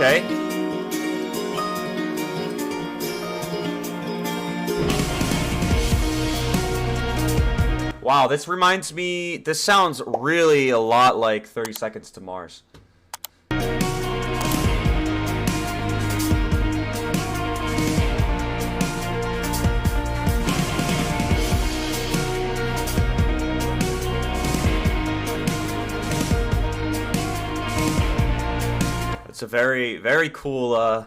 Okay. Wow, this reminds me, this sounds really a lot like 30 Seconds to Mars. It's a very cool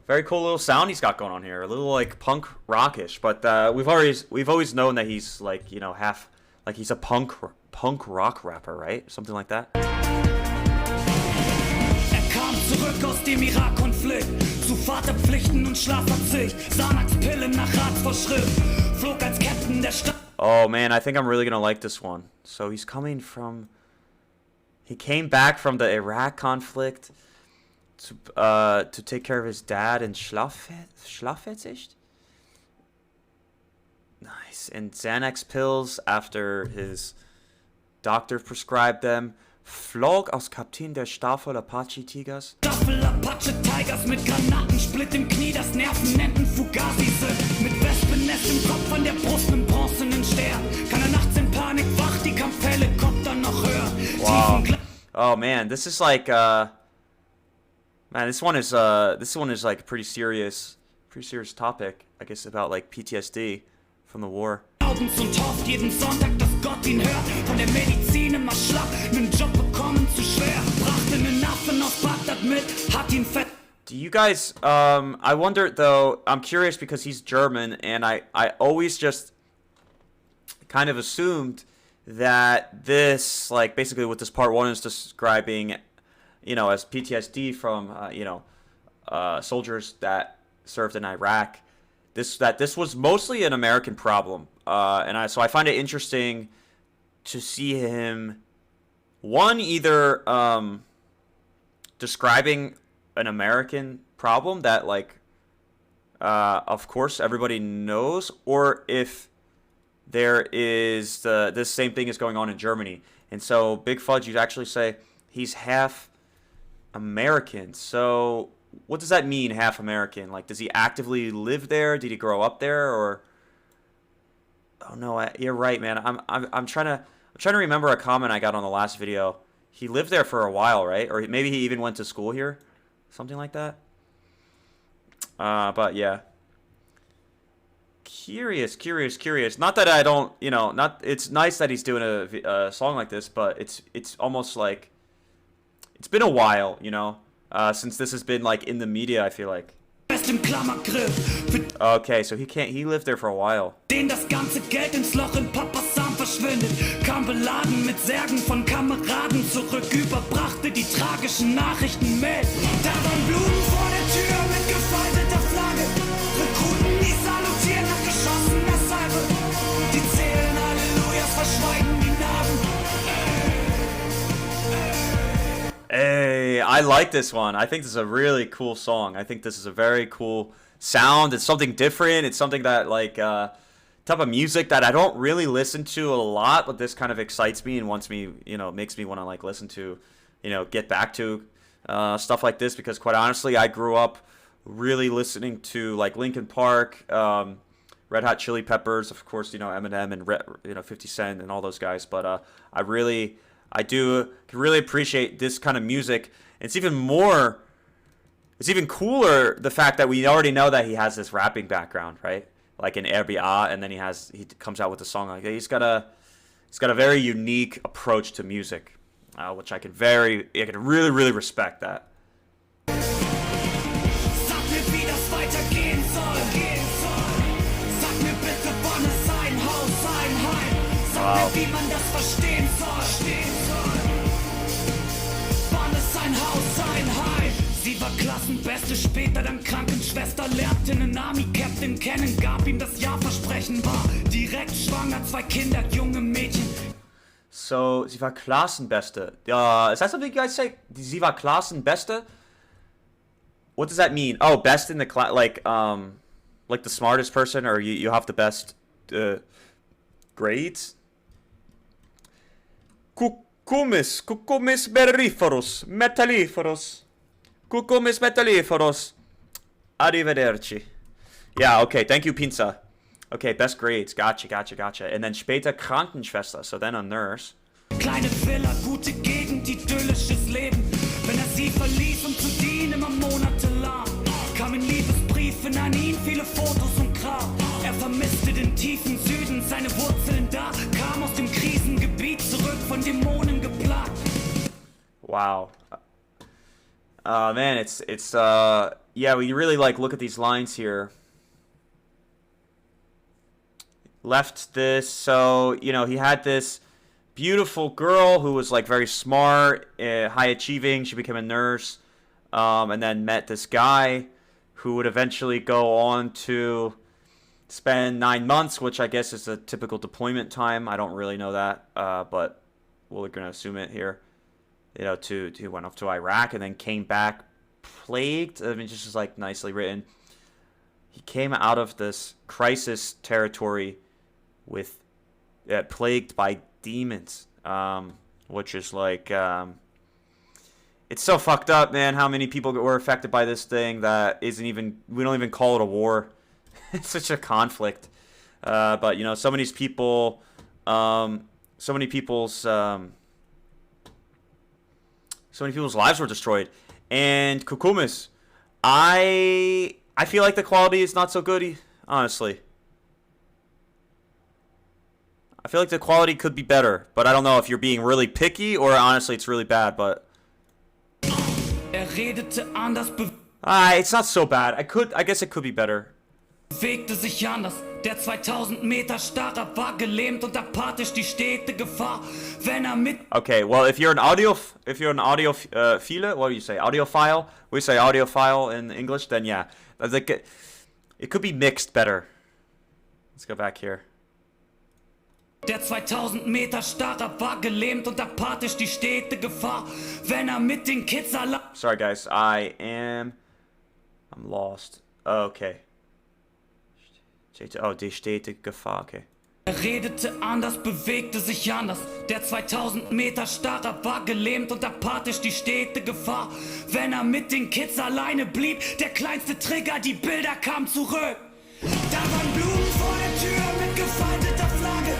little sound he's got going on here. A little like punk rockish, but we've always known that he's like, you know, half like he's a punk rock rapper, right? Something like that. Kam zurück aus dem Irak-Konflikt zu Vaterpflichten und Schlafverzicht. Xanax-Pillen nach Ratsvorschrift. Flog als Captain der Stadt. Oh man, I think I'm really gonna like this one. So he came back from the Iraq conflict to take care of his dad in Schlafverzicht. Nice. And Xanax pills after his doctor prescribed them. Flog aus Kapitän der Staffel Apache Tigers. Staffel Apache Tigers mit Granatensplit im Knie, das Nervenenden Fugazi sind. Mit Wespennest im Kopf an der Brust mit bronzenen Stern. Kann er nachts in Panik wach, die Kampfhelikopter noch hören. Wow. Oh man, this is like man, this one is like a pretty serious topic, I guess, about like PTSD from the war. Und hofft jeden Sonntag, dass Gott ihn hört. Von der Medizin immer schlapp, nen Job bekommen zu schwer. Brachte nen Affen aus Bagdad mit, hat ihn fett. Do you guys, I wonder though, I'm curious because he's German, and I always just kind of assumed that this, like, basically what this part 1 is describing, you know, as PTSD from, you know, soldiers that served in Iraq, that this was mostly an American problem. So I find it interesting to see him, one, either describing an American problem that, like, of course everybody knows, or if there is this same thing is going on in Germany. And so Big Fudge, you'd actually say he's half American. So what does that mean, half American? Like, does he actively live there? Did he grow up there? Or, oh no, you're right, man. I'm trying to remember a comment I got on the last video. He lived there for a while, right? Or maybe he even went to school here, something like that. But yeah, curious. Not that I don't, you know, it's nice that he's doing a song like this, but it's almost like it's been a while, you know. Since this has been like in the media, I feel like. Okay, so he lived there for a while. Den das ganze Geld ins Loch in Papas Arm verschwindet, kam beladen mit Särgen von Kameraden zurück, überbrachte die tragischen Nachrichten mit. Da waren Blumen vor der Tür mit gefalteter Flagge, Rekruten, die salutieren nach geschossener Salve, die zählen Hallelujahs, verschweigen die Narben. Hey, I like this one. I think this is a really cool song. I think this is a very cool sound. It's something different. It's something that, like, type of music that I don't really listen to a lot, but this kind of excites me and wants me, you know, makes me want to, like, listen to, you know, get back to stuff like this, because quite honestly, I grew up really listening to, like, Linkin Park, Red Hot Chili Peppers, of course, you know, Eminem and 50 Cent and all those guys, but I do really appreciate this kind of music. It's even cooler the fact that we already know that he has this rapping background, right? Like in RBA, and then he comes out with a song like that. He's got a very unique approach to music, which I can really respect that. Sag mir, wie das weitergehen soll. Sag mir bitte, wann es sein Haus, sein Heim. Sag mir, wie man das verstehen soll. Wann es sein Haus, sein Heim. Sie war Klassenbeste, später dann Krankenschwester, lernte einen Army-Captain kennen, gab ihm das Ja-Versprechen, war direkt schwanger, 2 Kinder, junge Mädchen. So, sie war Klassenbeste. Is that something you guys say? Sie war Klassenbeste? What does that mean? Oh, best in the class, like the smartest person, or you have the best grades? Cucumis berriferus, metalliferus. Cucumis metalliferos. Arrivederci. Yeah, okay. Thank you, Pinza. Okay, best grades. Gotcha. And then später Krankenschwester. So then a nurse. Kleine Villa, gute Gegend, idyllisches Leben. Wenn sie verließ, zu dienen, immer monatelang. Kamen Liebesbriefe an ihn, viele Fotos und Grab. Vermisste den tiefen Süden, seine Wurzeln da. Kam aus dem Krisengebiet zurück, von Dämonen geplagt. Wow. Man, it's yeah, we really look at these lines here. Left this, so, you know, he had this beautiful girl who was very smart, high achieving. She became a nurse, and then met this guy who would eventually go on to spend 9 months, which I guess is a typical deployment time. I don't really know that, but we're gonna assume it here. You know, he went off to Iraq and then came back plagued. I mean, just nicely written. He came out of this crisis territory with plagued by demons, which is it's so fucked up, man. How many people were affected by this thing that we don't even call it a war. It's such a conflict. But you know, so many people's lives were destroyed. And Kukumis, I feel like the quality is not so good, honestly. I feel like the quality could be better, but I don't know if you're being really picky or honestly it's really bad, but it's not so bad. I guess it could be better. Bewegte sich anders. Der 2000 Meter Starrer war gelähmt und apathisch die stete Gefahr, wenn mit. Okay, well, if you're an audio phile, what do you say? Audiophile? We say audiophile in English, then yeah. It could be mixed better. Let's go back here. Der 2000 Meter Starrer war gelähmt und apathisch die stete Gefahr, wenn mit den Kids allein. Sorry guys, I'm lost. Okay. Oh, die stete Gefahr, okay. Redete anders, bewegte sich anders. Der 2000 Meter Starrer war gelähmt und apathisch die stete Gefahr, wenn mit den Kids alleine blieb. Der kleinste Trigger, die Bilder kamen zurück. Da waren Blumen vor der Tür mit gefalteter Flagge.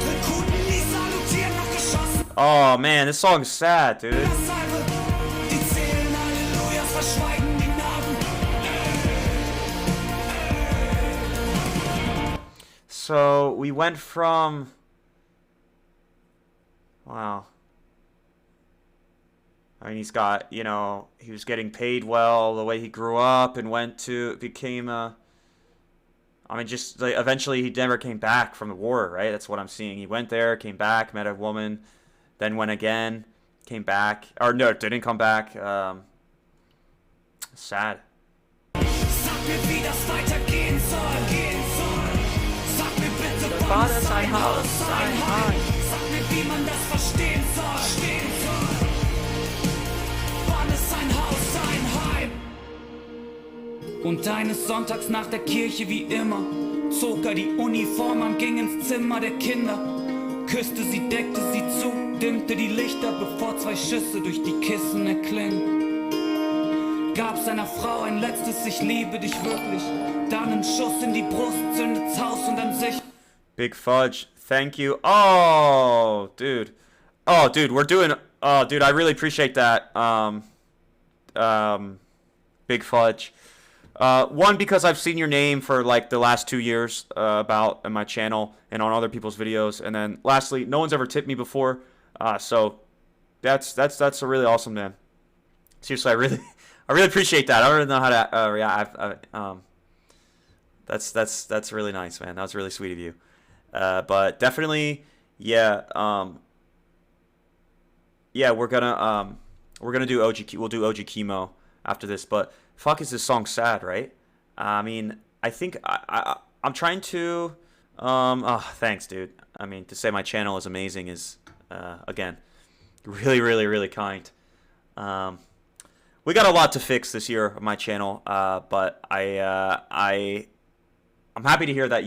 Rekruten, die salutieren, noch geschossen. Oh man, this song's sad, dude. Die zählen Hallelujahs, verschweigen die Narben. So we went from, wow. I mean, he's got, you know, he was getting paid well, the way he grew up and became a, I mean, just eventually he never came back from the war, right? That's what I'm seeing. He went there, came back, met a woman, then went again, came back, or no, didn't come back. Sad. Sag mir, wie das weitergehen soll. Wann es ein Haus, ein Heim. Sag mir, wie man das verstehen soll. Wann ist ein Haus, ein Heim? Und eines Sonntags nach der Kirche wie immer zog er die Uniform an, ging ins Zimmer der Kinder, küsste sie, deckte sie zu, dimmte die Lichter, bevor 2 Schüsse durch die Kissen erklingen. Gab seiner Frau ein letztes Ich liebe dich wirklich, dann einen Schuss in die Brust, zündet's Haus und an sich. Big Fudge, thank you. Oh, dude. Oh, dude, we're doing... Oh, dude, I really appreciate that. Big Fudge. One, because I've seen your name for, like, the last 2 years about in my channel and on other people's videos. And then, lastly, no one's ever tipped me before. So, that's a really awesome, man. Seriously, I really appreciate that. I don't really know how to react. That's really nice, man. That was really sweet of you. But definitely, yeah, yeah, we're gonna do we'll do OG Chemo after this. But fuck, is this song sad, right? I mean, I think I'm trying to, oh, thanks, dude. I mean, to say my channel is amazing is, again, really kind. We got a lot to fix this year on my channel, but I'm happy to hear that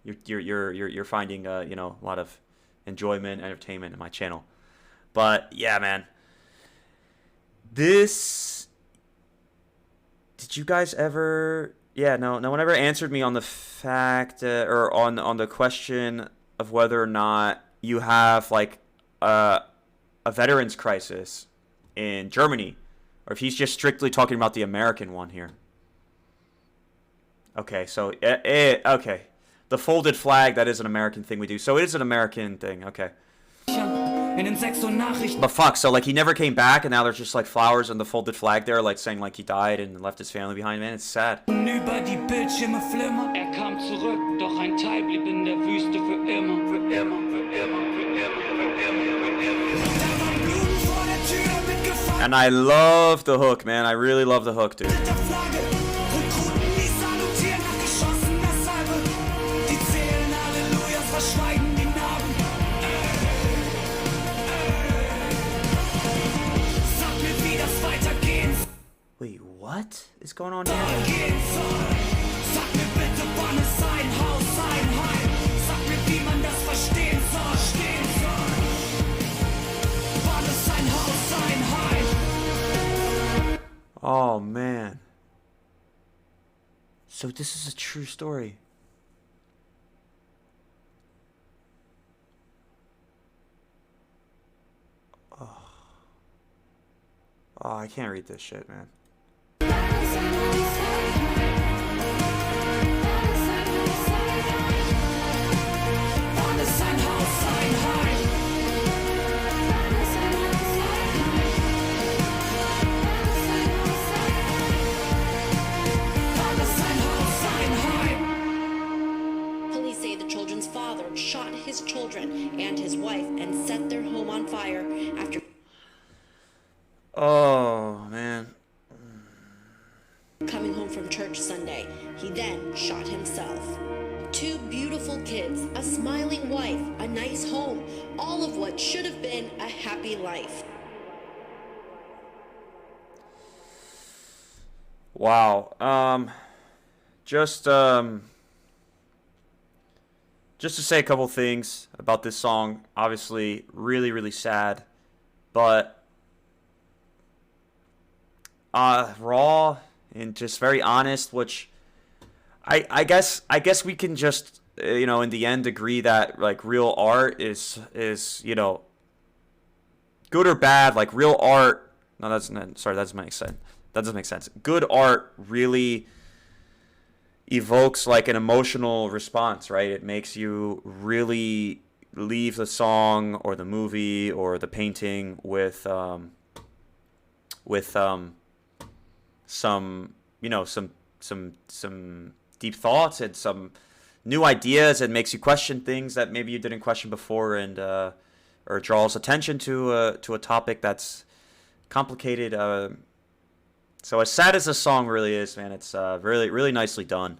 you're finding you know, a lot of enjoyment, entertainment in my channel. But yeah, man, This. Did you guys ever? Yeah, no one ever answered me on the fact or on the question of whether or not you have like a veterans crisis in Germany, or if he's just strictly talking about the American one here. Okay, so okay, the folded flag, that is an American thing we do. So it is an American thing. Okay. In den 6 Uhr Nachrichten. But fuck, so like he never came back, and now there's just like flowers and the folded flag there, like saying like he died and left his family behind. Man, it's sad. Über die Bildschirme flimmern. Er kam zurück, doch ein Teil blieb in der Wüste für immer. Für immer, für immer, für immer, für immer, für immer. Da war Blumen vor der Tür mit Gefahr. And I love the hook, man. I really love the hook, dude. Rekruten, die salutieren nach geschossener Salve. Die zählen Hallelujahs, verschweigen die Narben. Sag mir, wie das weitergehen Wait, what is going on here? soll. Sag mir bitte, wann es ein Haus, ein Heim. Sag mir, wie man das verstehen soll, stehen soll. Wann es ein Haus, ein Heim. Oh man. So this is a true story. Oh, I can't read this shit, man. Wann es ein Haus, ein Heim. Wann es ein Haus, ein Heim. Police say the children's father shot his children and his wife and set their home on fire after Oh man. coming home from church Sunday. He then shot himself. Two beautiful kids, a smiling wife, a nice home, all of what should have been a happy life. Wow. Just to say a couple things about this song. Obviously, really, really sad, but raw and just very honest. Which I guess we can just in the end agree that like real art is good or bad. Like real art. No, that doesn't make sense. That doesn't make sense. Good art really evokes like an emotional response, right? It makes you really leave the song or the movie or the painting with some deep thoughts and some new ideas. It makes you question things that maybe you didn't question before, and or draws attention to a topic that's complicated. So as sad as this song really is, man, it's really, really nicely done.